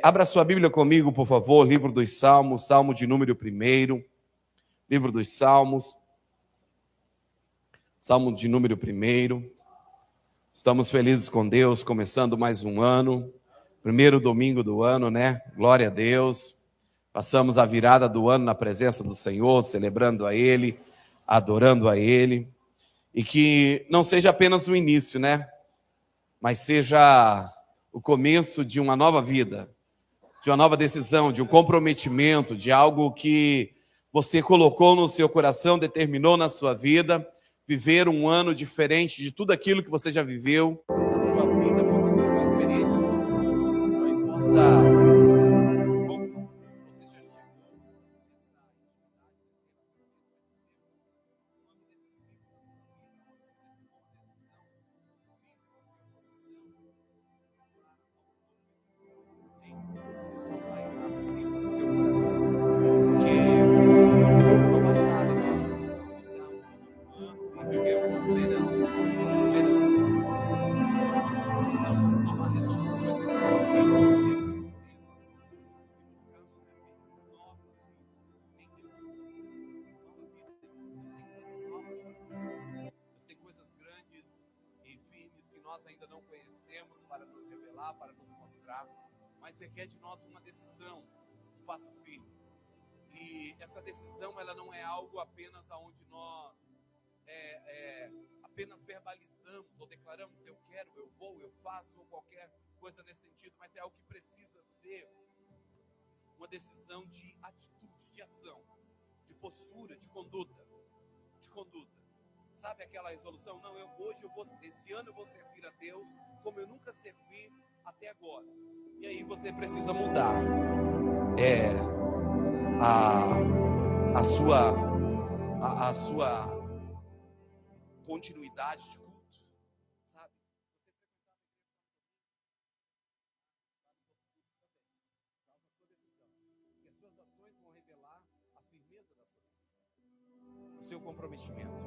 Abra sua Bíblia comigo, por favor, livro dos Salmos, Salmo de número 1, livro dos Salmos, Salmo de número 1. Estamos felizes com Deus, começando mais um ano, primeiro domingo do ano, né? Glória a Deus. Passamos a virada do ano na presença do Senhor, celebrando a Ele, adorando a Ele. E que não seja apenas o início, né? Mas seja o começo de uma nova vida, de uma nova decisão, de um comprometimento, de algo que você colocou no seu coração, determinou na sua vida, viver um ano diferente de tudo aquilo que você já viveu na sua vida, porque a sua experiência não importa. Ainda não conhecemos para nos revelar, para nos mostrar, mas requer de nós uma decisão, um passo firme. E essa decisão, ela não é algo apenas aonde nós apenas verbalizamos ou declaramos, eu quero, eu vou, eu faço, ou qualquer coisa nesse sentido, mas é algo que precisa ser uma decisão de atitude, de ação, de postura, de conduta. Sabe aquela resolução? Não, esse ano eu vou servir a Deus como eu nunca servi até agora. E aí você precisa mudar a sua continuidade de culto, sabe? E as suas ações vão revelar a firmeza da sua decisão, o seu comprometimento.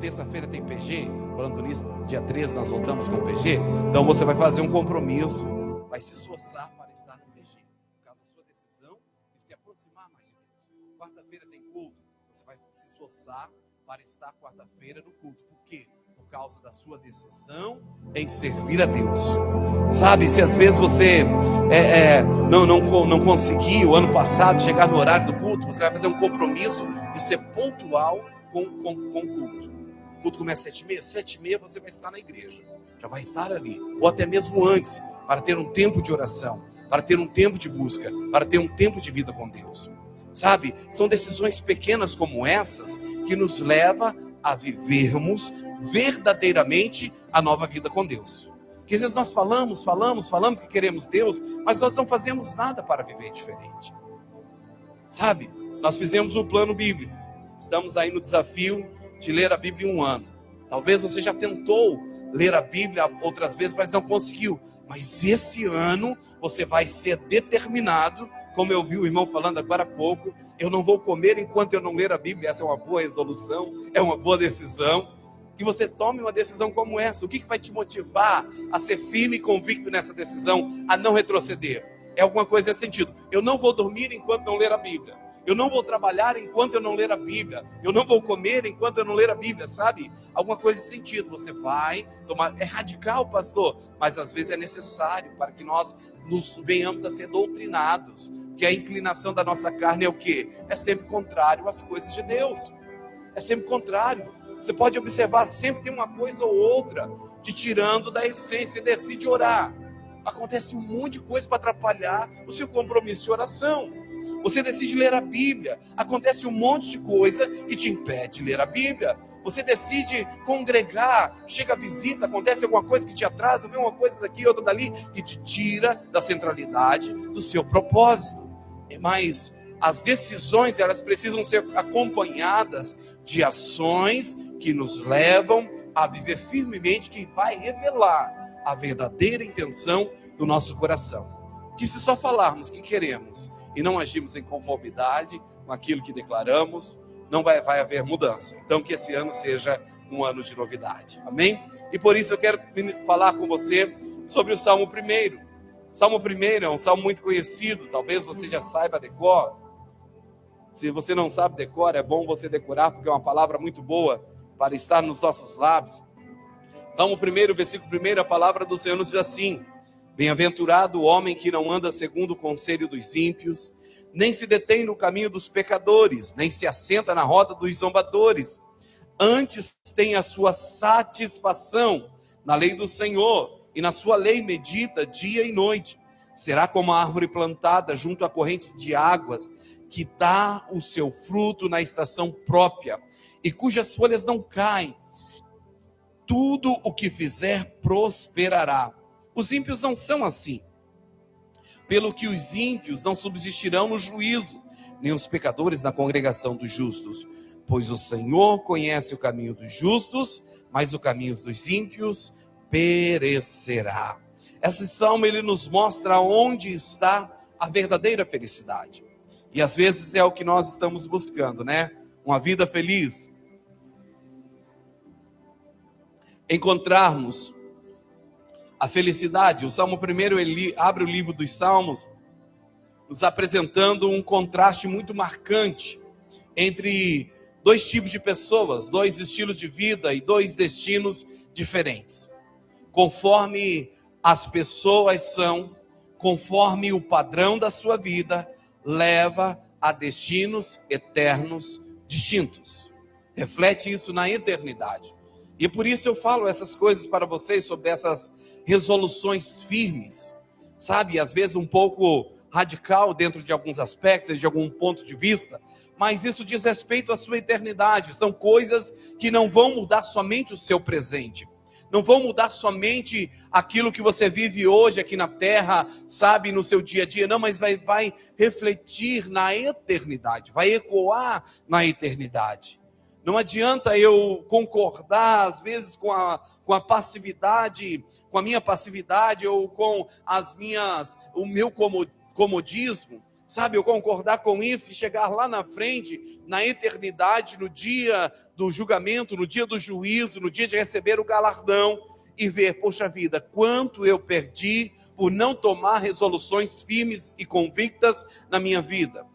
Terça-feira tem PG, falando nisso, dia 13 nós voltamos com o PG, então você vai fazer um compromisso, vai se esforçar para estar no PG, por causa da sua decisão de se aproximar mais de Deus. Quarta-feira tem culto, você vai se esforçar para estar quarta-feira no culto. Por quê? Por causa da sua decisão em servir a Deus. Sabe, se às vezes você não conseguiu ano passado chegar no horário do culto, você vai fazer um compromisso de ser pontual com o culto. O culto começa às 7h30, 7h30 você vai estar na igreja, já vai estar ali, ou até mesmo antes, para ter um tempo de oração, para ter um tempo de busca, para ter um tempo de vida com Deus. Sabe, são decisões pequenas como essas que nos levam a vivermos verdadeiramente a nova vida com Deus. Porque às vezes nós falamos que queremos Deus, mas nós não fazemos nada para viver diferente. Sabe, nós fizemos um plano bíblico. Estamos aí no desafio de ler a Bíblia em um ano. Talvez você já tentou ler a Bíblia outras vezes, mas não conseguiu. Mas esse ano você vai ser determinado, como eu vi o irmão falando agora há pouco, eu não vou comer enquanto eu não ler a Bíblia. Essa é uma boa resolução, é uma boa decisão. Que você tome uma decisão como essa. O que vai te motivar a ser firme e convicto nessa decisão, a não retroceder? É alguma coisa nesse sentido. Eu não vou dormir enquanto não ler a Bíblia. Eu não vou trabalhar enquanto eu não ler a Bíblia. Eu não vou comer enquanto eu não ler a Bíblia, sabe? Alguma coisa nesse sentido. Você vai tomar... É radical, pastor, mas às vezes é necessário para que nós nos venhamos a ser doutrinados. Que a inclinação da nossa carne é o quê? É sempre contrário às coisas de Deus. É sempre contrário. Você pode observar, sempre tem uma coisa ou outra te tirando da essência. Decide orar. Acontece um monte de coisa para atrapalhar o seu compromisso de oração. Você decide ler a Bíblia, acontece um monte de coisa que te impede de ler a Bíblia. Você decide congregar, chega a visita, acontece alguma coisa que te atrasa, vem uma coisa daqui, outra dali, que te tira da centralidade do seu propósito. Mas as decisões, elas precisam ser acompanhadas de ações que nos levam a viver firmemente, que vai revelar a verdadeira intenção do nosso coração. Que se só falarmos que queremos e não agimos em conformidade com aquilo que declaramos, não vai haver mudança. Então que esse ano seja um ano de novidade. Amém? E por isso eu quero falar com você sobre o Salmo 1. Salmo 1 é um salmo muito conhecido, talvez você já saiba decor. Se você não sabe decor, é bom você decorar, porque é uma palavra muito boa para estar nos nossos lábios. Salmo 1, versículo 1, a palavra do Senhor nos diz assim: bem-aventurado o homem que não anda segundo o conselho dos ímpios, nem se detém no caminho dos pecadores, nem se assenta na roda dos zombadores. Antes tem a sua satisfação na lei do Senhor, e na sua lei medita dia e noite. Será como a árvore plantada junto a correntes de águas, que dá o seu fruto na estação própria, e cujas folhas não caem. Tudo o que fizer prosperará. Os ímpios não são assim. Pelo que os ímpios não subsistirão no juízo, nem os pecadores na congregação dos justos. Pois o Senhor conhece o caminho dos justos, mas o caminho dos ímpios perecerá. Esse salmo ele nos mostra onde está a verdadeira felicidade. E às vezes é o que nós estamos buscando, né? Uma vida feliz. Encontrarmos a felicidade. O Salmo 1, ele abre o livro dos Salmos, nos apresentando um contraste muito marcante entre dois tipos de pessoas, dois estilos de vida e dois destinos diferentes. Conforme as pessoas são, conforme o padrão da sua vida, leva a destinos eternos distintos. Reflete isso na eternidade. E por isso eu falo essas coisas para vocês, sobre essas resoluções firmes, sabe? Às vezes um pouco radical dentro de alguns aspectos, de algum ponto de vista, mas isso diz respeito à sua eternidade. São coisas que não vão mudar somente o seu presente, não vão mudar somente aquilo que você vive hoje aqui na terra, sabe, no seu dia a dia, não, mas vai refletir na eternidade, vai ecoar na eternidade. Não adianta eu concordar, às vezes, com a passividade, com a minha passividade, ou com o meu comodismo, sabe? Eu concordar com isso e chegar lá na frente, na eternidade, no dia do julgamento, no dia do juízo, no dia de receber o galardão, e ver, poxa vida, quanto eu perdi por não tomar resoluções firmes e convictas na minha vida.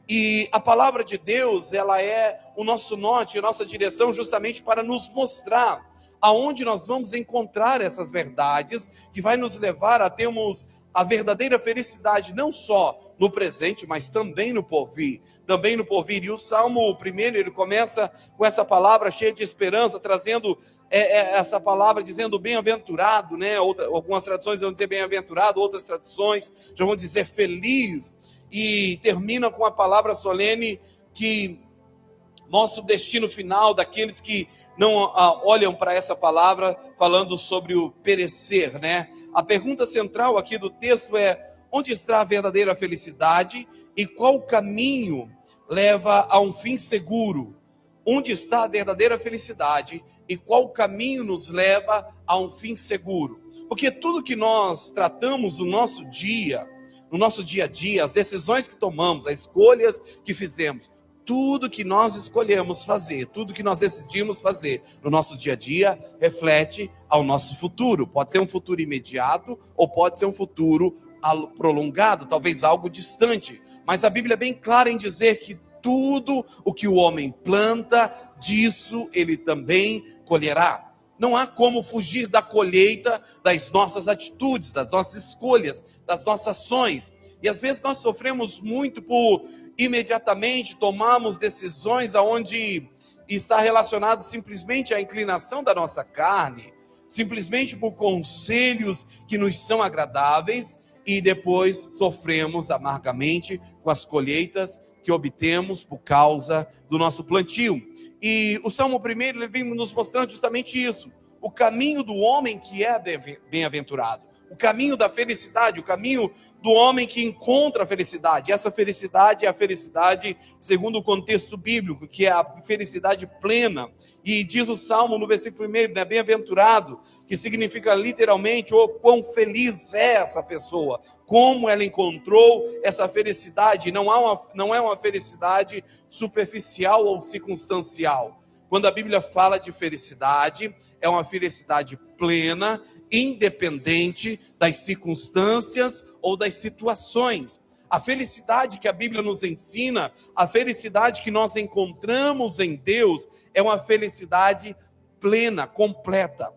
E a palavra de Deus, ela é o nosso norte, a nossa direção, justamente para nos mostrar aonde nós vamos encontrar essas verdades, que vai nos levar a termos a verdadeira felicidade, não só no presente, mas também no porvir. Também no porvir. E o Salmo 1, ele começa com essa palavra cheia de esperança, trazendo essa palavra, dizendo bem-aventurado, né? Algumas traduções vão dizer bem-aventurado, outras traduções já vão dizer feliz. E termina com a palavra solene que mostra o destino final daqueles que não olham para essa palavra, falando sobre o perecer, né? A pergunta central aqui do texto é: onde está a verdadeira felicidade e qual caminho leva a um fim seguro? Onde está a verdadeira felicidade e qual caminho nos leva a um fim seguro? Porque tudo que nós tratamos no nosso dia a dia, as decisões que tomamos, as escolhas que fizemos, tudo que nós escolhemos fazer, tudo que nós decidimos fazer no nosso dia a dia, reflete ao nosso futuro. Pode ser um futuro imediato ou pode ser um futuro prolongado, talvez algo distante. Mas a Bíblia é bem clara em dizer que tudo o que o homem planta, disso ele também colherá. Não há como fugir da colheita das nossas atitudes, das nossas escolhas, das nossas ações. E às vezes nós sofremos muito por imediatamente tomarmos decisões aonde está relacionado simplesmente à inclinação da nossa carne, simplesmente por conselhos que nos são agradáveis, e depois sofremos amargamente com as colheitas que obtemos por causa do nosso plantio. E o Salmo 1, ele vem nos mostrando justamente isso: o caminho do homem que é bem-aventurado, o caminho da felicidade, o caminho do homem que encontra a felicidade. Essa felicidade é a felicidade segundo o contexto bíblico, que é a felicidade plena. E diz o Salmo no versículo 1, né, bem-aventurado, que significa literalmente, oh, quão feliz é essa pessoa, como ela encontrou essa felicidade. Não é uma felicidade superficial ou circunstancial. Quando a Bíblia fala de felicidade, é uma felicidade plena, independente das circunstâncias ou das situações. A felicidade que a Bíblia nos ensina, a felicidade que nós encontramos em Deus, é uma felicidade plena, completa.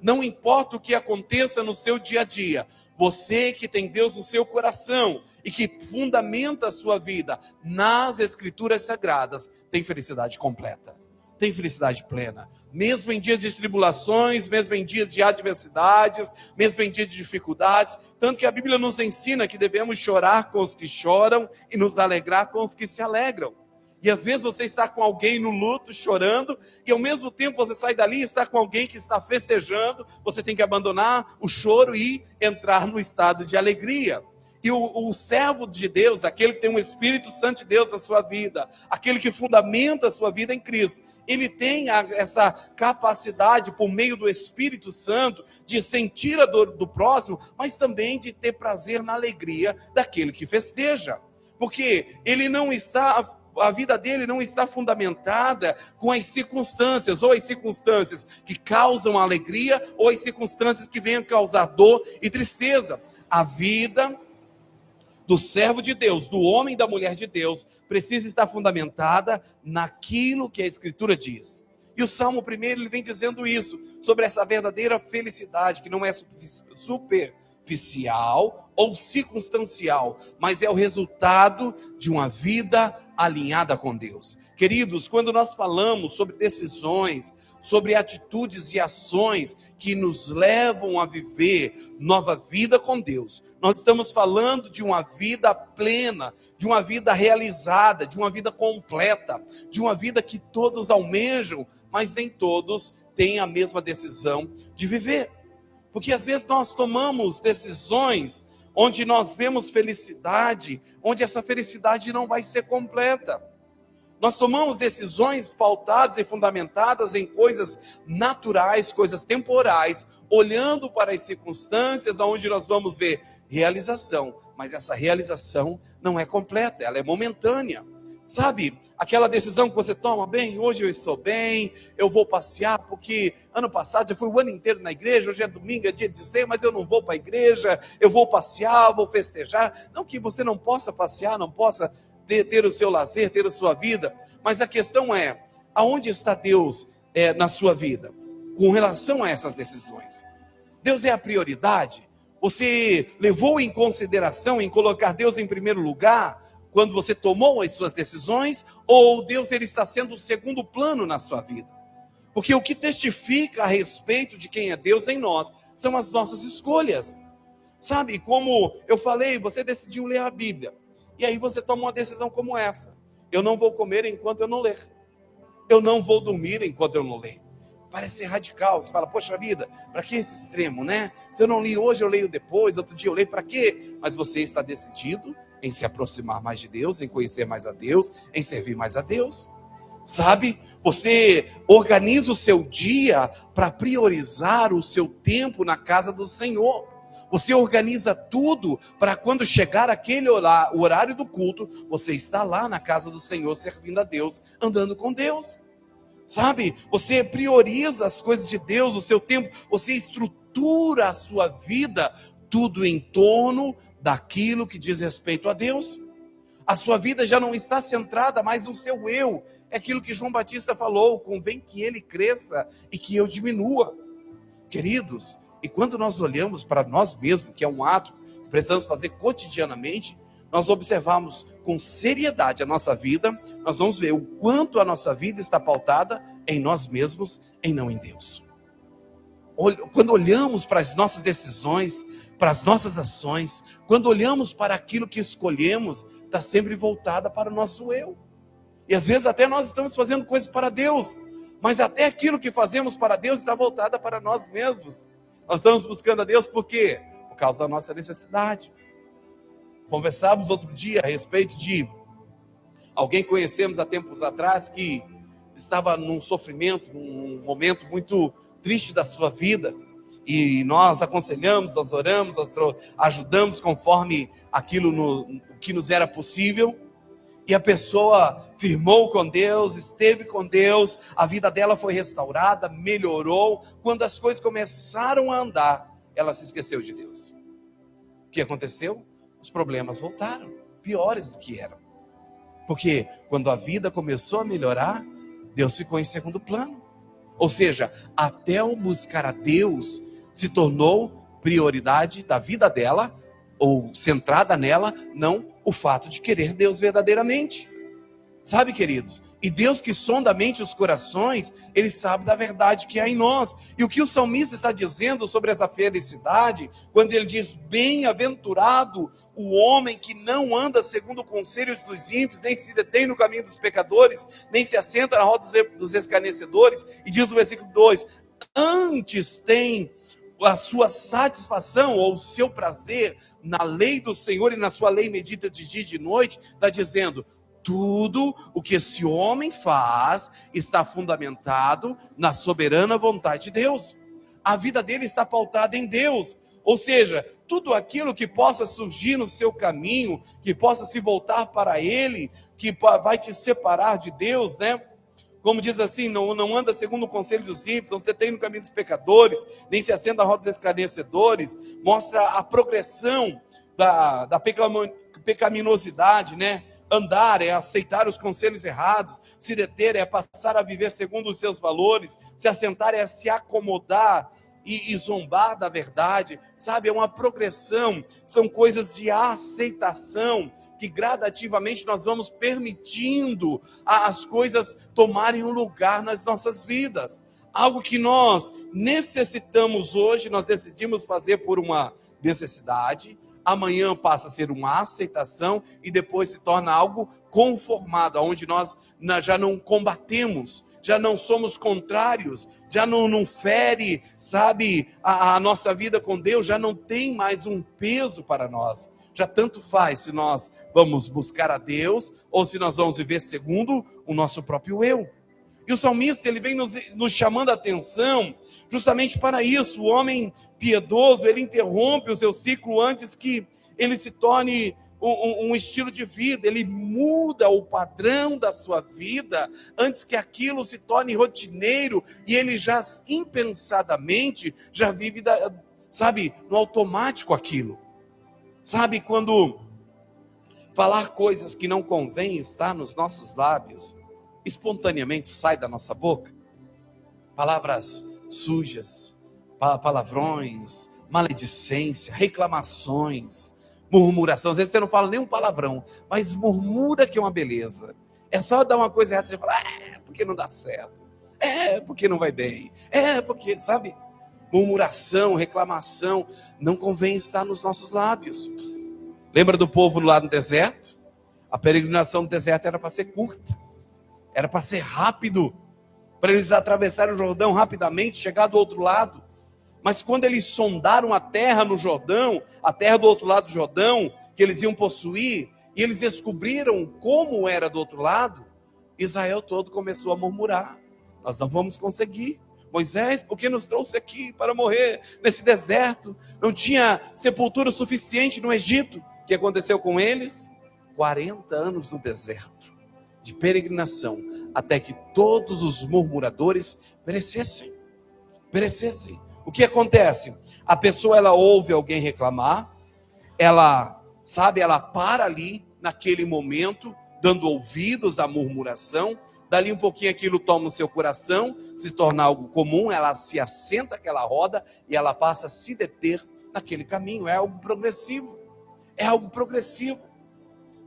Não importa o que aconteça no seu dia a dia, você que tem Deus no seu coração e que fundamenta a sua vida nas Escrituras Sagradas, tem felicidade completa, tem felicidade plena. Mesmo em dias de tribulações, mesmo em dias de adversidades, mesmo em dias de dificuldades, tanto que a Bíblia nos ensina que devemos chorar com os que choram e nos alegrar com os que se alegram. E às vezes você está com alguém no luto, chorando, e ao mesmo tempo você sai dali e está com alguém que está festejando. Você tem que abandonar o choro e entrar no estado de alegria. E o servo de Deus, aquele que tem um Espírito Santo de Deus na sua vida, aquele que fundamenta a sua vida em Cristo, ele tem essa capacidade, por meio do Espírito Santo, de sentir a dor do próximo, mas também de ter prazer na alegria daquele que festeja. Porque a vida dele não está fundamentada com as circunstâncias, ou as circunstâncias que causam alegria, ou as circunstâncias que venham causar dor e tristeza. A vida do servo de Deus, do homem e da mulher de Deus, precisa estar fundamentada naquilo que a Escritura diz. E o Salmo 1, ele vem dizendo isso, sobre essa verdadeira felicidade, que não é superficial ou circunstancial, mas é o resultado de uma vida alinhada com Deus. Queridos, quando nós falamos sobre decisões, sobre atitudes e ações que nos levam a viver nova vida com Deus, nós estamos falando de uma vida plena, de uma vida realizada, de uma vida completa, de uma vida que todos almejam, mas nem todos têm a mesma decisão de viver. Porque às vezes nós tomamos decisões onde nós vemos felicidade, onde essa felicidade não vai ser completa. Nós tomamos decisões pautadas e fundamentadas em coisas naturais, coisas temporais, olhando para as circunstâncias onde nós vamos ver realização, mas essa realização não é completa, ela é momentânea. Sabe, aquela decisão que você toma, bem, hoje eu estou bem, eu vou passear, porque ano passado já fui o ano inteiro na igreja, hoje é domingo, é dia de ceia, mas eu não vou para a igreja, eu vou passear, vou festejar. Não que você não possa passear, não possa ter o seu lazer, ter a sua vida, mas a questão é, aonde está Deus na sua vida, com relação a essas decisões? Deus é a prioridade? Você levou em consideração em colocar Deus em primeiro lugar, quando você tomou as suas decisões, ou Deus ele está sendo o segundo plano na sua vida? Porque o que testifica a respeito de quem é Deus em nós, são as nossas escolhas. Sabe, como eu falei, você decidiu ler a Bíblia, e aí você toma uma decisão como essa: eu não vou comer enquanto eu não ler, eu não vou dormir enquanto eu não ler. Parece ser radical, você fala, poxa vida, para que esse extremo, né? Se eu não li hoje, eu leio depois, outro dia eu leio, para quê? Mas você está decidido em se aproximar mais de Deus, em conhecer mais a Deus, em servir mais a Deus. Sabe, você organiza o seu dia para priorizar o seu tempo na casa do Senhor. Você organiza tudo para quando chegar aquele horário do culto, você está lá na casa do Senhor, servindo a Deus, andando com Deus. Sabe, você prioriza as coisas de Deus, o seu tempo, você estrutura a sua vida, tudo em torno daquilo que diz respeito a Deus. A sua vida já não está centrada mais no seu eu. É aquilo que João Batista falou: convém que ele cresça e que eu diminua. Queridos, e quando nós olhamos para nós mesmos, que é um ato que precisamos fazer cotidianamente, nós observamos com seriedade a nossa vida, nós vamos ver o quanto a nossa vida está pautada em nós mesmos e não em Deus. Quando olhamos para as nossas decisões, para as nossas ações, quando olhamos para aquilo que escolhemos, está sempre voltada para o nosso eu. E às vezes até nós estamos fazendo coisas para Deus, mas até aquilo que fazemos para Deus está voltada para nós mesmos. Nós estamos buscando a Deus por quê? Por causa da nossa necessidade. Conversávamos outro dia a respeito de alguém que conhecemos há tempos atrás que estava num sofrimento, num momento muito triste da sua vida. E nós aconselhamos, nós oramos, nós ajudamos conforme aquilo que nos era possível. E a pessoa firmou com Deus, esteve com Deus, a vida dela foi restaurada, melhorou. Quando as coisas começaram a andar, ela se esqueceu de Deus. O que aconteceu? Os problemas voltaram, piores do que eram. Porque quando a vida começou a melhorar, Deus ficou em segundo plano. Ou seja, até o buscar a Deus se tornou prioridade da vida dela, ou centrada nela, não o fato de querer Deus verdadeiramente. Sabe, queridos? E Deus que sonda a mente e os corações, Ele sabe da verdade que há em nós. E o que o salmista está dizendo sobre essa felicidade, quando ele diz: bem-aventurado o homem que não anda segundo o conselho dos ímpios, nem se detém no caminho dos pecadores, nem se assenta na roda dos escarnecedores. E diz o versículo 2: antes tem a sua satisfação ou o seu prazer na lei do Senhor, e na sua lei medita de dia e de noite. Está dizendo: tudo o que esse homem faz está fundamentado na soberana vontade de Deus. A vida dele está pautada em Deus. Ou seja, tudo aquilo que possa surgir no seu caminho, que possa se voltar para Ele, que vai te separar de Deus, né? Como diz assim: não anda segundo o conselho dos ímpios, não se detém no caminho dos pecadores, nem se assenta na roda dos escarnecedores. Mostra a progressão da pecaminosidade, né? Andar é aceitar os conselhos errados, se deter é passar a viver segundo os seus valores, se assentar é se acomodar e zombar da verdade, sabe? É uma progressão, são coisas de aceitação, que gradativamente nós vamos permitindo as coisas tomarem um lugar nas nossas vidas. Algo que nós necessitamos hoje, nós decidimos fazer por uma necessidade, amanhã passa a ser uma aceitação e depois se torna algo conformado, onde nós já não combatemos, já não somos contrários, já não fere, sabe, a nossa vida com Deus, já não tem mais um peso para nós. Já tanto faz se nós vamos buscar a Deus ou se nós vamos viver segundo o nosso próprio eu. E o salmista, ele vem nos chamando a atenção justamente para isso. O homem piedoso, ele interrompe o seu ciclo antes que ele se torne um estilo de vida. Ele muda o padrão da sua vida antes que aquilo se torne rotineiro e ele já impensadamente já vive, sabe, no automático aquilo. Sabe, quando falar coisas que não convém estar nos nossos lábios, espontaneamente sai da nossa boca, palavras sujas, palavrões, maledicência, reclamações, murmuração. Às vezes você não fala nenhum palavrão, mas murmura que é uma beleza. É só dar uma coisa errada, você fala: porque não dá certo, porque não vai bem, porque, sabe, murmuração, reclamação, não convém estar nos nossos lábios. Lembra do povo lá no deserto? A peregrinação no deserto era para ser curta, era para ser rápido, para eles atravessarem o Jordão rapidamente, chegar do outro lado. Mas quando eles sondaram a terra no Jordão, a terra do outro lado do Jordão, que eles iam possuir, e eles descobriram como era do outro lado, Israel todo começou a murmurar: nós não vamos conseguir. Moisés, por que nos trouxe aqui para morrer nesse deserto? Não tinha sepultura suficiente no Egito. O que aconteceu com eles? 40 anos no deserto de peregrinação, até que todos os murmuradores perecessem. O que acontece? A pessoa, ela ouve alguém reclamar, ela para ali naquele momento, dando ouvidos à murmuração. Dali um pouquinho aquilo toma o seu coração, se torna algo comum, ela se assenta naquela roda e ela passa a se deter naquele caminho. É algo progressivo.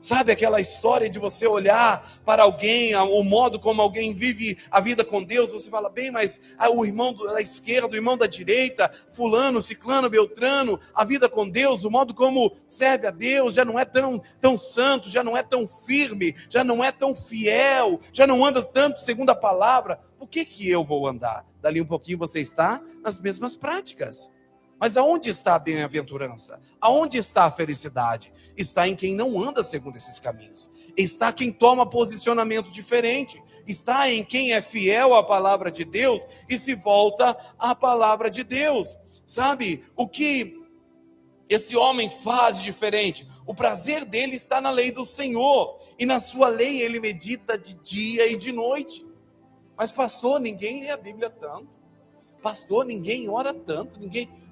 Sabe aquela história de você olhar para alguém, o modo como alguém vive a vida com Deus, você fala: bem, mas o irmão da esquerda, o irmão da direita, fulano, ciclano, beltrano, a vida com Deus, o modo como serve a Deus, já não é tão santo, já não é tão firme, já não é tão fiel, já não anda tanto segundo a palavra. Por que eu vou andar? Dali um pouquinho você está nas mesmas práticas. Mas aonde está a bem-aventurança? Aonde está a felicidade? Está em quem não anda segundo esses caminhos. Está quem toma posicionamento diferente. Está em quem é fiel à palavra de Deus e se volta à palavra de Deus. Sabe, o que Esse homem faz diferente. O prazer dele está na lei do Senhor. E na sua lei ele medita de dia e de noite. Mas pastor, ninguém lê a Bíblia tanto. Pastor, ninguém ora tanto.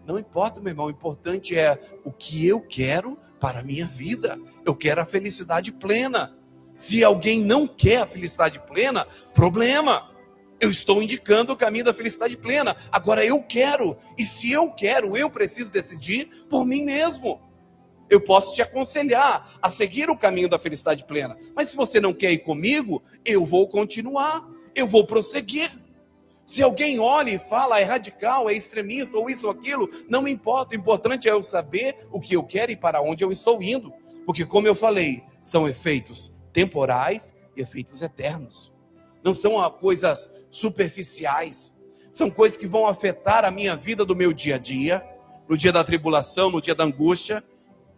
Não importa, meu irmão. O importante é o que eu quero para a minha vida. Eu quero a felicidade plena. Se alguém não quer a felicidade plena, problema. Eu estou indicando o caminho da felicidade plena. Agora eu quero. E se eu quero, eu preciso decidir por mim mesmo. Eu posso te aconselhar a seguir o caminho da felicidade plena. Mas se você não quer ir comigo, eu vou continuar. Eu vou prosseguir. Se alguém olha e fala, é radical, é extremista, ou isso ou aquilo, não me importa. O importante é eu saber o que eu quero e para onde eu estou indo. Porque, como eu falei, são efeitos temporais e efeitos eternos. Não são coisas superficiais. São coisas que vão afetar a minha vida do meu dia a dia. No dia da tribulação, no dia da angústia.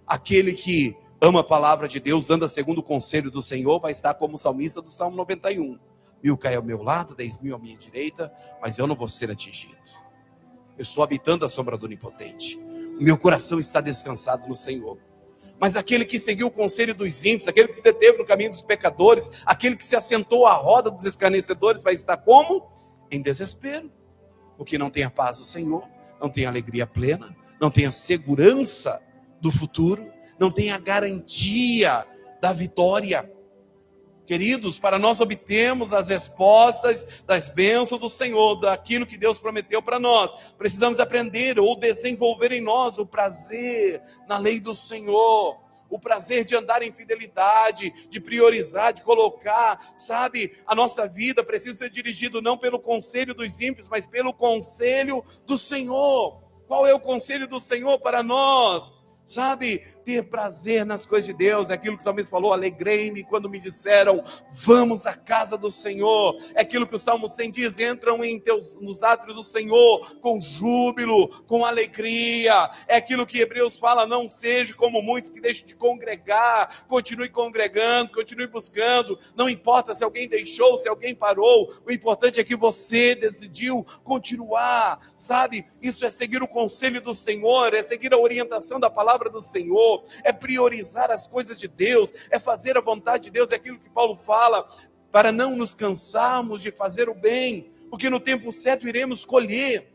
Aquele que ama a palavra de Deus, anda segundo o conselho do Senhor, vai estar como o salmista do Salmo 91. 1.000 cai ao meu lado, 10.000 à minha direita, mas eu não vou ser atingido. Eu estou habitando a sombra do Onipotente. O meu coração está descansado no Senhor. Mas aquele que seguiu o conselho dos ímpios, aquele que se deteve no caminho dos pecadores, aquele que se assentou à roda dos escarnecedores, vai estar como? Em desespero. Porque não tem a paz do Senhor, não tem a alegria plena, não tem a segurança do futuro, não tem a garantia da vitória. Queridos, para nós obtermos as respostas das bênçãos do Senhor, daquilo que Deus prometeu para nós, precisamos aprender ou desenvolver em nós o prazer na lei do Senhor, o prazer de andar em fidelidade, de priorizar, de colocar, sabe, a nossa vida precisa ser dirigida não pelo conselho dos ímpios, mas pelo conselho do Senhor. Qual é o conselho do Senhor para nós? Sabe, ter prazer nas coisas de Deus, é aquilo que o salmista falou, alegrei-me quando me disseram, vamos à casa do Senhor, é aquilo que o Salmo 100 diz, entram nos átrios do Senhor, com júbilo, com alegria, é aquilo que Hebreus fala, não seja como muitos que deixam de congregar, continue congregando, continue buscando, não importa se alguém deixou, se alguém parou, o importante é que você decidiu continuar, sabe, isso é seguir o conselho do Senhor, é seguir a orientação da palavra do Senhor, é priorizar as coisas de Deus, é fazer a vontade de Deus, é aquilo que Paulo fala, para não nos cansarmos de fazer o bem, porque no tempo certo iremos colher.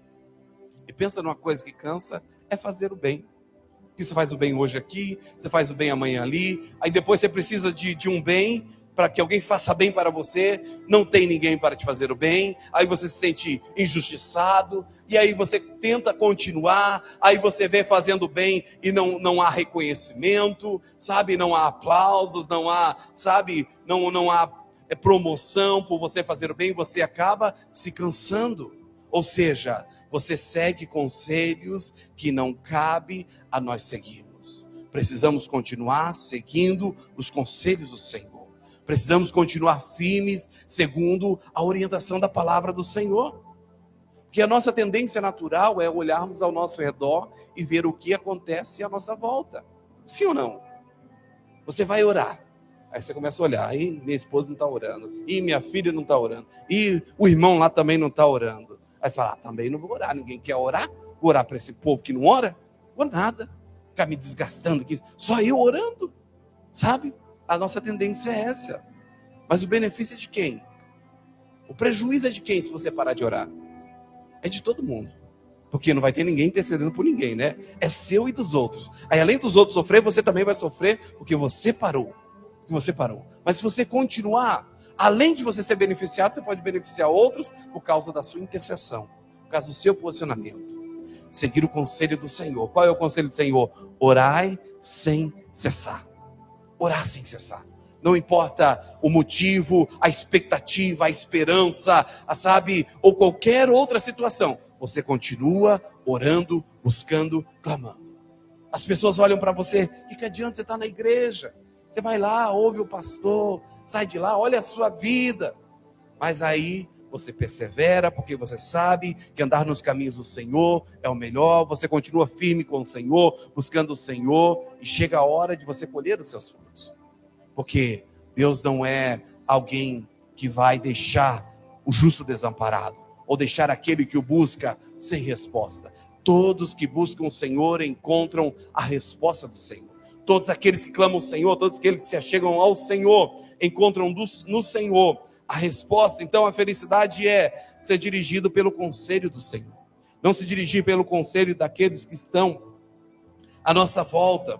E pensa numa coisa que cansa, é fazer o bem. Que você faz o bem hoje aqui, você faz o bem amanhã ali, aí depois você precisa de um bem, para que alguém faça bem para você, não tem ninguém para te fazer o bem, aí você se sente injustiçado, e aí você tenta continuar, aí você vê fazendo bem e não há reconhecimento, sabe, não há aplausos, não há, sabe, não há promoção por você fazer o bem, você acaba se cansando, ou seja, você segue conselhos que não cabe a nós seguirmos. Precisamos continuar seguindo os conselhos do Senhor. Precisamos continuar firmes segundo a orientação da palavra do Senhor. Porque a nossa tendência natural é olharmos ao nosso redor e ver o que acontece à nossa volta. Sim ou não? Você vai orar. Aí você começa a olhar. Aí minha esposa não está orando. E minha filha não está orando. E o irmão lá também não está orando. Aí você fala, também não vou orar. Ninguém quer orar? Vou orar para esse povo que não ora? Vou nada. Ficar me desgastando aqui. Só eu orando. Sabe? A nossa tendência é essa. Mas o benefício é de quem? O prejuízo é de quem se você parar de orar? É de todo mundo. Porque não vai ter ninguém intercedendo por ninguém, né? É seu e dos outros. Aí além dos outros sofrer, você também vai sofrer porque você parou. Mas se você continuar, além de você ser beneficiado, você pode beneficiar outros por causa da sua intercessão, por causa do seu posicionamento. Seguir o conselho do Senhor. Qual é o conselho do Senhor? Orai sem cessar. Orar sem cessar. Não importa o motivo, a expectativa, a esperança, sabe, ou qualquer outra situação. Você continua orando, buscando, clamando. As pessoas olham para você, que adianta você estar na igreja? Você vai lá, ouve o pastor, sai de lá, olha a sua vida. Mas aí você persevera, porque você sabe que andar nos caminhos do Senhor é o melhor. Você continua firme com o Senhor, buscando o Senhor, e chega a hora de você colher os seus frutos. Porque Deus não é alguém que vai deixar o justo desamparado, ou deixar aquele que o busca sem resposta. Todos que buscam o Senhor encontram a resposta do Senhor. Todos aqueles que clamam ao Senhor, todos aqueles que se achegam ao Senhor, encontram no Senhor a resposta. Então a felicidade é ser dirigido pelo conselho do Senhor. Não se dirigir pelo conselho daqueles que estão à nossa volta.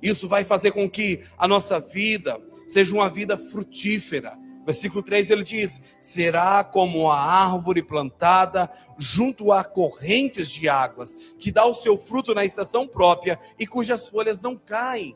Isso vai fazer com que a nossa vida seja uma vida frutífera. Versículo 3 ele diz: será como a árvore plantada junto a correntes de águas, que dá o seu fruto na estação própria e cujas folhas não caem.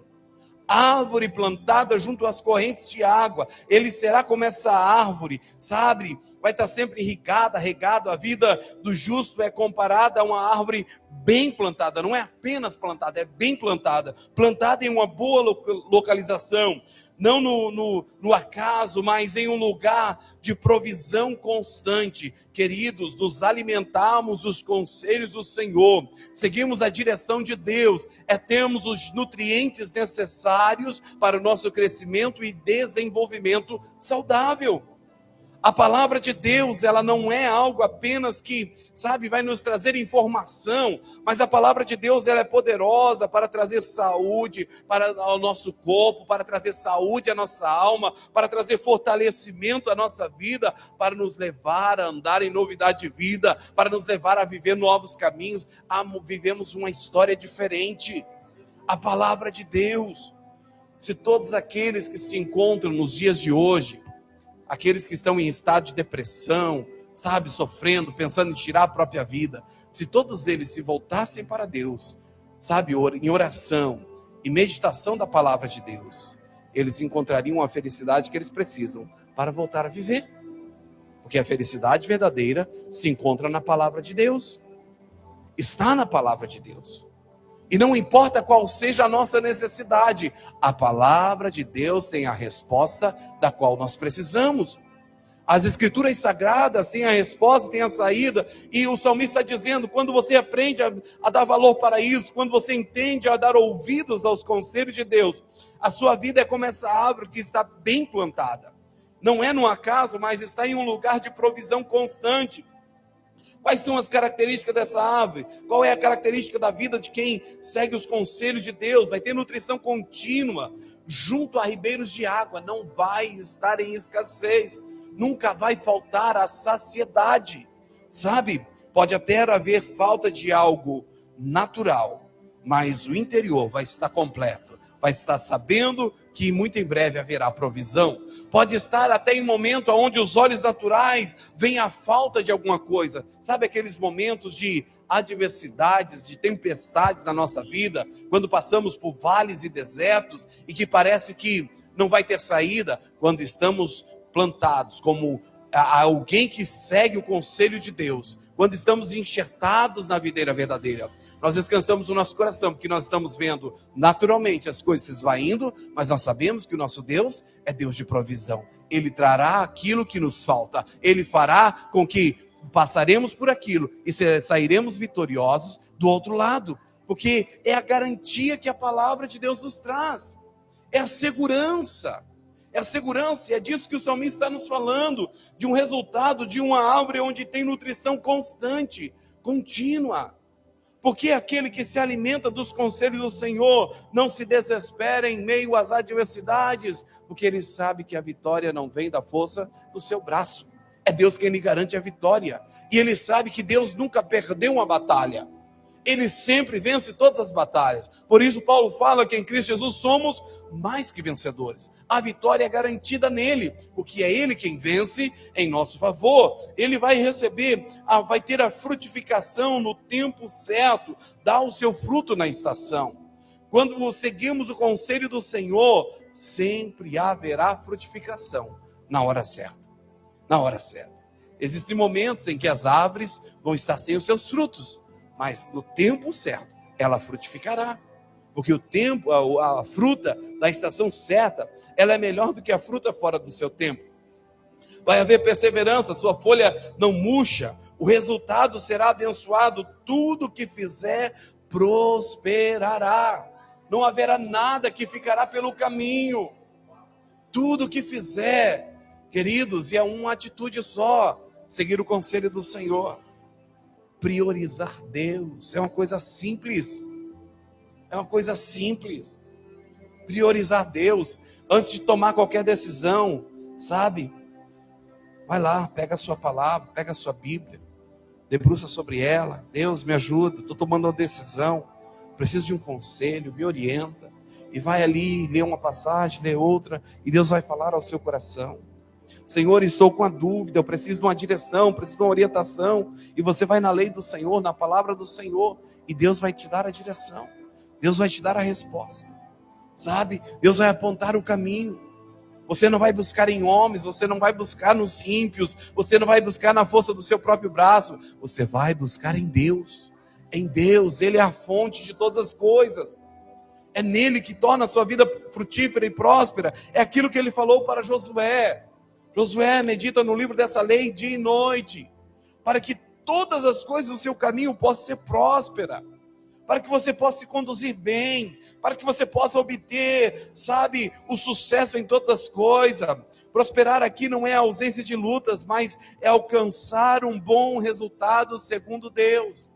Árvore plantada junto às correntes de água, ele será como essa árvore, sabe? Vai estar sempre irrigada, regada. A vida do justo é comparada a uma árvore bem plantada, não é apenas plantada, é bem plantada, plantada em uma boa localização. Não no acaso, mas em um lugar de provisão constante. Queridos, nos alimentamos dos conselhos do Senhor, seguimos a direção de Deus, temos os nutrientes necessários para o nosso crescimento e desenvolvimento saudável. A palavra de Deus, ela não é algo apenas que, sabe, vai nos trazer informação, mas a palavra de Deus, ela é poderosa para trazer saúde para o nosso corpo, para trazer saúde à nossa alma, para trazer fortalecimento à nossa vida, para nos levar a andar em novidade de vida, para nos levar a viver novos caminhos, vivemos uma história diferente. A palavra de Deus, se todos aqueles que se encontram nos dias de hoje, aqueles que estão em estado de depressão, sabe, sofrendo, pensando em tirar a própria vida, se todos eles se voltassem para Deus, sabe, em oração e meditação da palavra de Deus, eles encontrariam a felicidade que eles precisam para voltar a viver. Porque a felicidade verdadeira se encontra na palavra de Deus, está na palavra de Deus. E não importa qual seja a nossa necessidade, a palavra de Deus tem a resposta da qual nós precisamos. As escrituras sagradas têm a resposta, têm a saída. E o salmista está dizendo, quando você aprende a dar valor para isso, quando você entende a dar ouvidos aos conselhos de Deus, a sua vida é como essa árvore que está bem plantada. Não é no acaso, mas está em um lugar de provisão constante. Quais são as características dessa árvore? Qual é a característica da vida de quem segue os conselhos de Deus? Vai ter nutrição contínua, junto a ribeiros de água, não vai estar em escassez, nunca vai faltar a saciedade, sabe? Pode até haver falta de algo natural, mas o interior vai estar completo, vai estar sabendo que muito em breve haverá provisão. Pode estar até em um momento onde os olhos naturais veem a falta de alguma coisa. Sabe aqueles momentos de adversidades, de tempestades na nossa vida, quando passamos por vales e desertos e que parece que não vai ter saída? Quando estamos plantados como alguém que segue o conselho de Deus, quando estamos enxertados na videira verdadeira, nós descansamos no nosso coração, porque nós estamos vendo naturalmente as coisas se esvaindo, mas nós sabemos que o nosso Deus é Deus de provisão. Ele trará aquilo que nos falta, Ele fará com que passaremos por aquilo e sairemos vitoriosos do outro lado, porque é a garantia que a palavra de Deus nos traz, é a segurança. É a segurança, e é disso que o salmista está nos falando, de um resultado de uma árvore onde tem nutrição constante, contínua. Porque aquele que se alimenta dos conselhos do Senhor não se desespera em meio às adversidades, porque ele sabe que a vitória não vem da força do seu braço. É Deus quem lhe garante a vitória. E ele sabe que Deus nunca perdeu uma batalha. Ele sempre vence todas as batalhas. Por isso Paulo fala que em Cristo Jesus somos mais que vencedores. A vitória é garantida nele, porque é ele quem vence em nosso favor. Ele vai receber, vai ter a frutificação no tempo certo, dá o seu fruto na estação. Quando seguimos o conselho do Senhor, sempre haverá frutificação na hora certa. Na hora certa. Existem momentos em que as árvores vão estar sem os seus frutos, mas no tempo certo, ela frutificará. Porque o tempo, a fruta da estação certa, ela é melhor do que a fruta fora do seu tempo. Vai haver perseverança, sua folha não murcha, o resultado será abençoado, tudo que fizer prosperará. Não haverá nada que ficará pelo caminho. Tudo que fizer, queridos, e é uma atitude só, seguir o conselho do Senhor. priorizar Deus. É uma coisa simples. É uma coisa simples. Priorizar Deus antes de tomar qualquer decisão, sabe? Vai lá, pega a sua palavra, pega a sua Bíblia, debruça sobre ela. Deus, me ajuda, estou tomando uma decisão, preciso de um conselho, me orienta. E vai ali, lê uma passagem, lê outra, e Deus vai falar ao seu coração. Senhor, estou com a dúvida, eu preciso de uma direção, preciso de uma orientação. E você vai na lei do Senhor, na palavra do Senhor, e Deus vai te dar a direção. Deus vai te dar a resposta, sabe? Deus vai apontar o caminho. Você não vai buscar em homens, você não vai buscar nos ímpios, você não vai buscar na força do seu próprio braço, você vai buscar em Deus. Em Deus, Ele é a fonte de todas as coisas. É nele que torna a sua vida frutífera e próspera. É aquilo que Ele falou para Josué. Josué, medita no livro dessa lei dia e noite, para que todas as coisas do seu caminho possam ser prósperas, para que você possa se conduzir bem, para que você possa obter, sabe, o sucesso em todas as coisas. Prosperar aqui não é a ausência de lutas, mas é alcançar um bom resultado segundo Deus.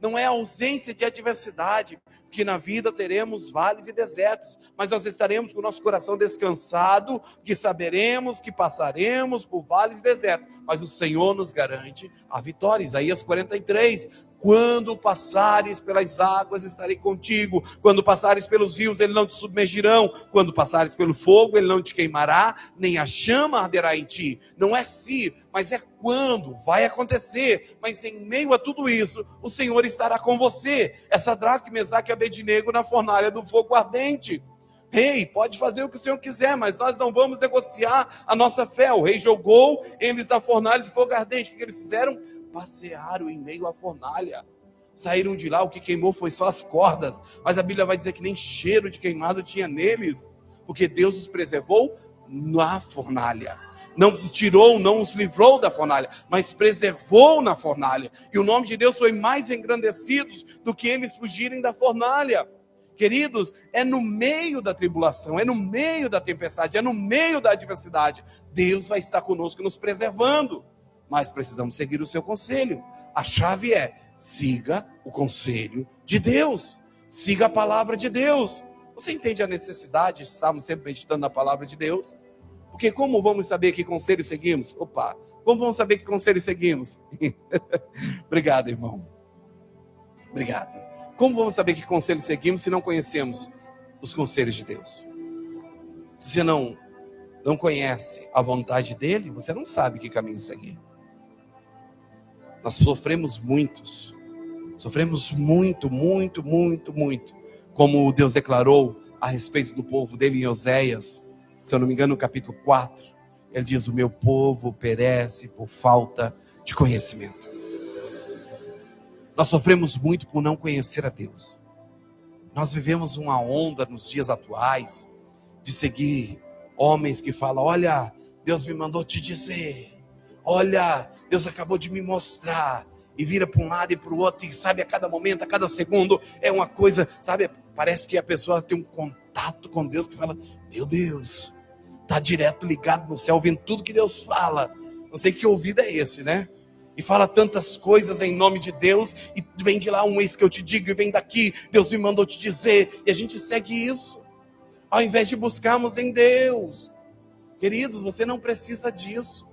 Não é a ausência de adversidade, porque na vida teremos vales e desertos, mas nós estaremos com o nosso coração descansado, que saberemos que passaremos por vales e desertos, mas o Senhor nos garante a vitória. Isaías 43, quando passares pelas águas, estarei contigo, quando passares pelos rios, eles não te submergirão, quando passares pelo fogo, ele não te queimará, nem a chama arderá em ti. Não é se, mas é quando, vai acontecer, mas em meio a tudo isso, o Senhor estará com você. É Sadraque, Mesaque e Abednego na fornalha do fogo ardente. Rei, pode fazer o que o Senhor quiser, mas nós não vamos negociar a nossa fé. O rei jogou eles na fornalha de fogo ardente. O que eles fizeram? Passearam em meio à fornalha. Saíram de lá, o que queimou foi só as cordas, mas a Bíblia vai dizer que nem cheiro de queimado tinha neles, porque Deus os preservou na fornalha. Não tirou, não os livrou da fornalha, mas preservou na fornalha. E o nome de Deus foi mais engrandecido do que eles fugirem da fornalha. Queridos, é no meio da tribulação, é no meio da tempestade, é no meio da adversidade. Deus vai estar conosco nos preservando. Mas precisamos seguir o seu conselho. A chave é, siga o conselho de Deus. Siga a palavra de Deus. Você entende a necessidade de estarmos sempre meditando na palavra de Deus? Porque como vamos saber que conselho seguimos? Como vamos saber que conselho seguimos? Obrigado, irmão. Obrigado. Como vamos saber que conselho seguimos se não conhecemos os conselhos de Deus? Se você não conhece a vontade dele, você não sabe que caminho seguir. Nós sofremos muito, como Deus declarou a respeito do povo dele em Oséias, se eu não me engano no capítulo 4, ele diz, o meu povo perece por falta de conhecimento. Nós sofremos muito por não conhecer a Deus. Nós vivemos uma onda nos dias atuais, de seguir homens que falam, olha, Deus me mandou te dizer, olha, Deus acabou de me mostrar, e vira para um lado e para o outro, e sabe, a cada momento, a cada segundo, é uma coisa, sabe, parece que a pessoa tem um contato com Deus, que fala, meu Deus, está direto ligado no céu, ouvindo tudo que Deus fala, não sei que ouvido é esse, né? E fala tantas coisas em nome de Deus, e vem de lá um eis que eu te digo, e vem daqui, Deus me mandou te dizer, e a gente segue isso, ao invés de buscarmos em Deus. Queridos, você não precisa disso.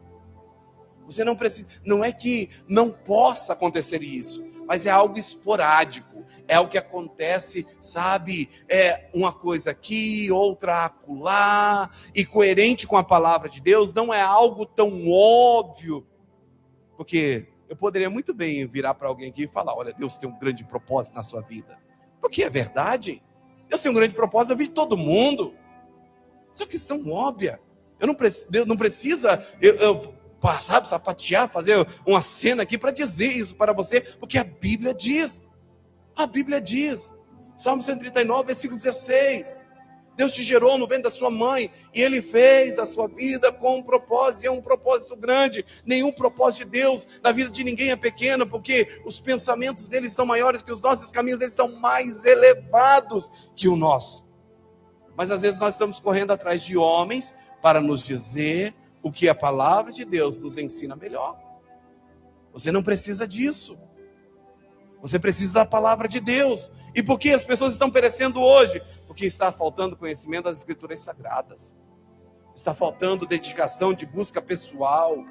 Você não precisa, não é que não possa acontecer isso, mas é algo esporádico, é o que acontece, sabe, é uma coisa aqui, outra acolá, e coerente com a palavra de Deus, não é algo tão óbvio, porque eu poderia muito bem virar para alguém aqui e falar, olha, Deus tem um grande propósito na sua vida, porque é verdade, Deus tem um grande propósito na vida de todo mundo, isso é uma questão óbvia, Deus não precisa, sabe, sapatear, fazer uma cena aqui para dizer isso para você, porque a Bíblia diz, Salmo 139, versículo 16, Deus te gerou no ventre da sua mãe, e Ele fez a sua vida com um propósito, e é um propósito grande, nenhum propósito de Deus na vida de ninguém é pequeno, porque os pensamentos dele são maiores que os nossos, os caminhos dele são mais elevados que o nosso, mas às vezes nós estamos correndo atrás de homens, para nos dizer o que a palavra de Deus nos ensina melhor. Você não precisa disso. Você precisa da palavra de Deus. E por que as pessoas estão perecendo hoje? Porque está faltando conhecimento das Escrituras Sagradas. Está faltando dedicação de busca pessoal,